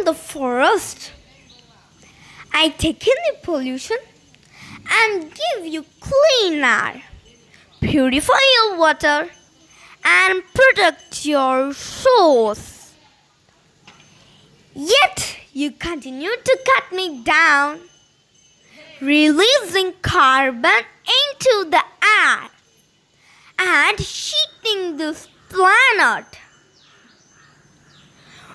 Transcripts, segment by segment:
the forest. I take in the pollution and give you clean air, purify your water, and protect your shores. Yet you continue to cut me down, releasing carbon into the air and heating this planet.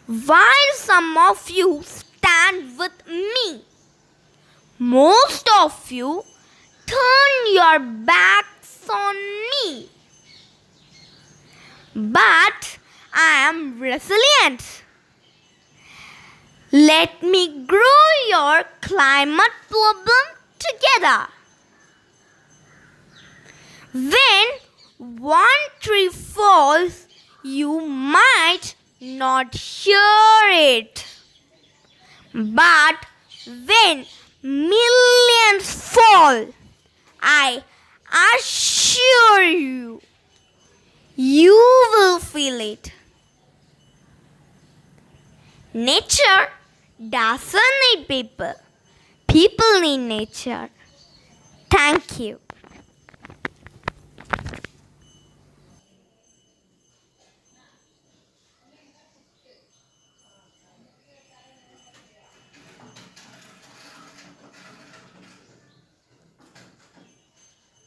While some of you stand with me, most of you turn your backs on me. But I am resilient. Let me grow your climate problem together. When one tree falls, you might not hear it. But when millions fall, I assure you, you will feel it. Nature doesn't need people. People need nature. Thank you.